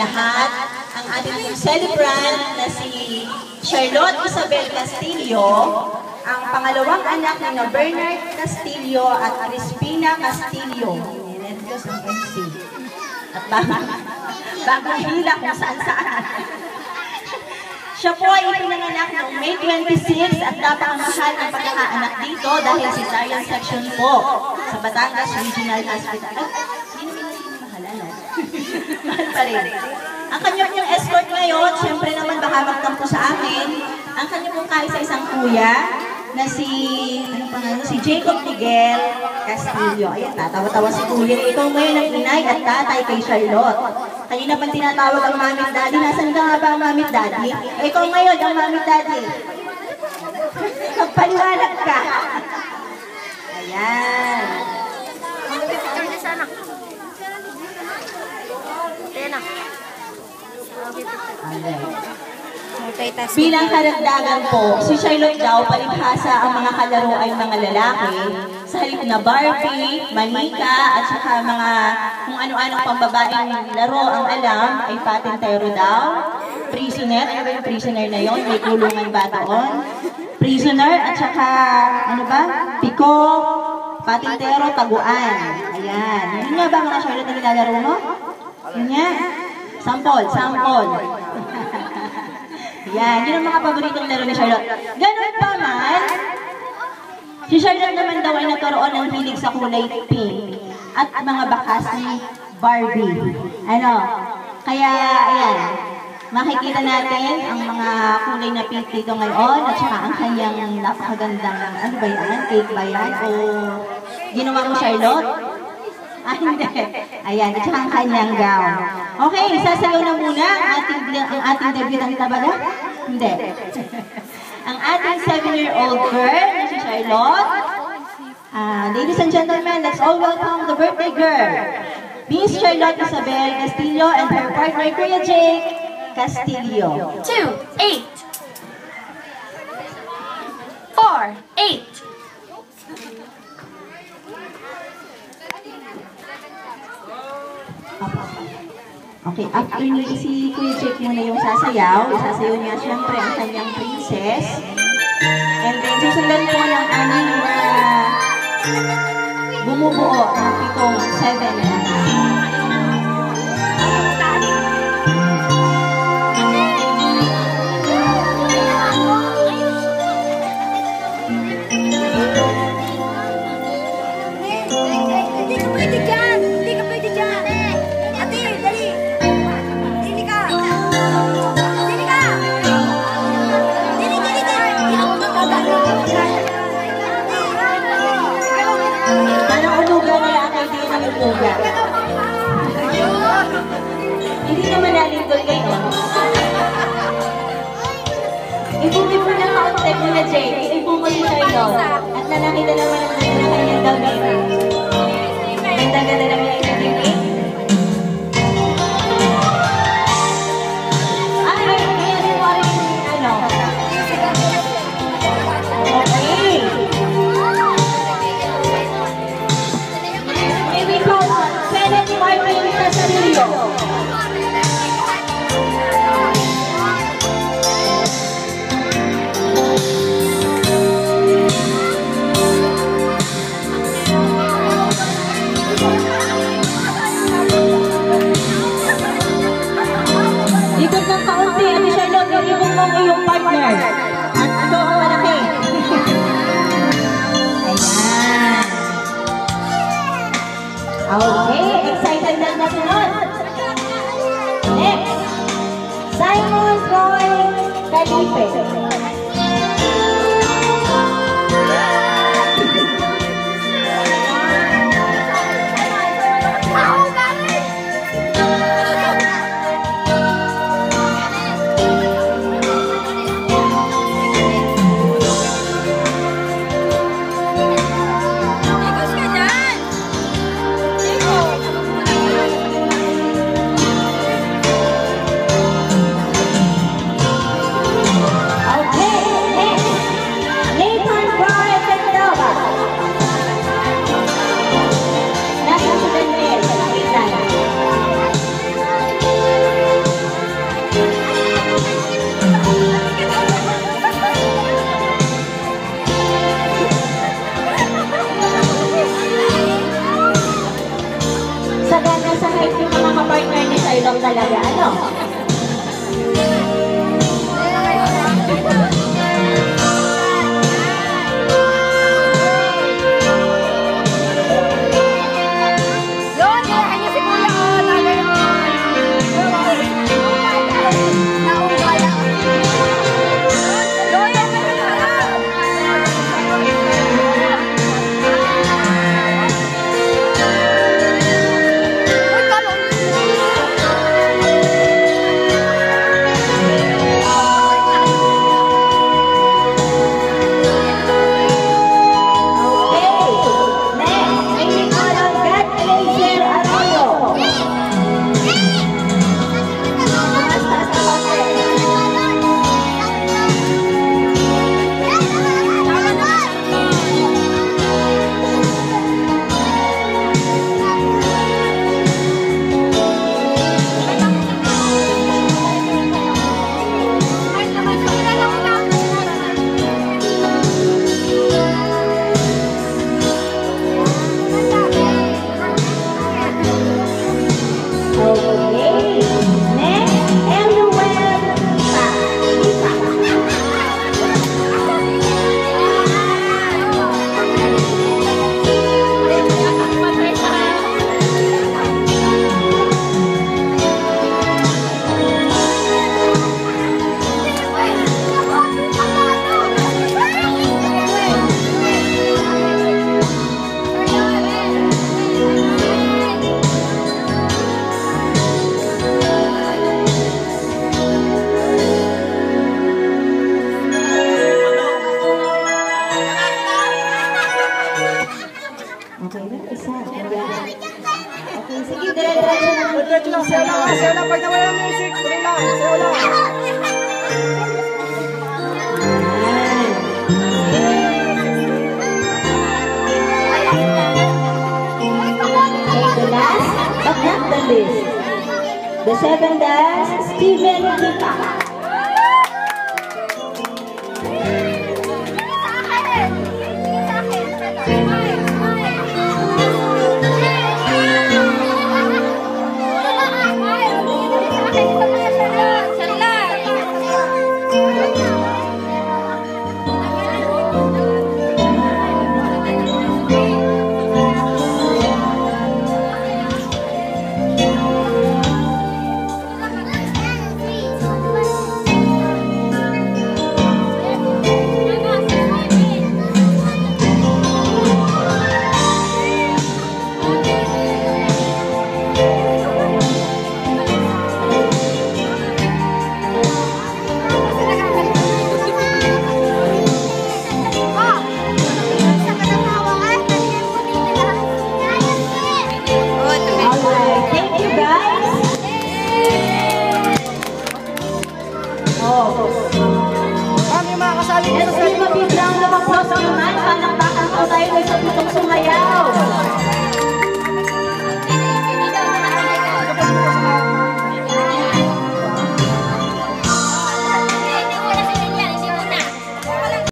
lahat ang ating celebrant na si Charlotte Isabel Castillo, ang pangalawang anak ni Bernard Castillo at Crispina Castillo. Nervyos ang MC. At bagong hila kung saan-saan. Siya po ay ipinanganak noong May 26 at napakamahal ang pagkakaanak dito dahil cesarean section po sa Batangas Regional Hospital. Hindi naman natin mahalala. Mahal pa rin. Ang kanyang escort ngayon, siyempre naman baka magtampo sa akin, ang kanyang pong kaisa-isang kuya na si Jacob Miguel Castillo. Ayan, tatawa-tawa si kuya. Ikaw ngayon ang inay at tatay kay Charlotte. Kanina pang tinatawag ang mami at daddy. Nasaan ka nga ba ang mami at daddy? Ikaw ngayon ang mami at daddy. Magpaliwanag ka. Ayan. Bilang karagdagan po, si Charlotte daw palibhasa ang mga kalaro ay mga lalaki sa halip na Barbie, manika, at saka mga kung ano-anong pambabaeng laro ang alam ay patintero daw. Prisoner, ano ba yung prisoner na yon? May kulungan ba doon? Prisoner at saka ano ba? Piko, patintero, taguan. Ayan. Yun nga ba mga Charlotte na nilalaro mo? Yun nga. Sample. Yan, yun ang mga paboritong laro ni Charlotte. Ganun pa man, si Charlotte naman daw ay nagkaroon ng hilig sa kulay pink at mga bakas ni Barbie. Ano? Kaya, ayan, makikita natin ang mga kulay na pink dito ngayon at saka ang kanyang napakagandang, ano ba yan? Cake ba yan? O ginawa mo, Charlotte? Ah, hindi. Ayan, at saka ang kanyang gown. Okay, sasayaw na muna ang ating debutant na ba? Hindi. Ang ating 7-year-old girl na si Charlotte. Ladies and gentlemen, let's all welcome the birthday girl, Miss Charlotte Isabel Castillo and her partner, Kuya Jake Castillo. 2, 8. 4, 8. Okay, after nyo si Kuya Jake muna yung sasayaw, isasayaw niya siyempre ang kanyang princess. And then susundan po ng aming bumubuo ng pitong 7. Hindi naman nalingkol kayo. Ibumi mo na kaunti mo na, Jay. Ibumi mo si Charlotte. At nakita naman ang kanyang damit. Ganda-ganda naman yung kanyang. Ay, kaya mo rin ano. Okay. May we call Kenneth Martin Castillo. Ikot ng kaunti, Ate Charlotte, ikot mo yung partner. At ito ang malaki. Ayan. Okay, excited na nasunod. Next, Simon Roy Calipe. talaga, ano? Okay na, isa. Okay, sige, diretso lang. Sayo lang. Pag nawala ng music, tuloy lang. Sayo lang. Okay, the last but not the least. The 7th dance, Steven Kita.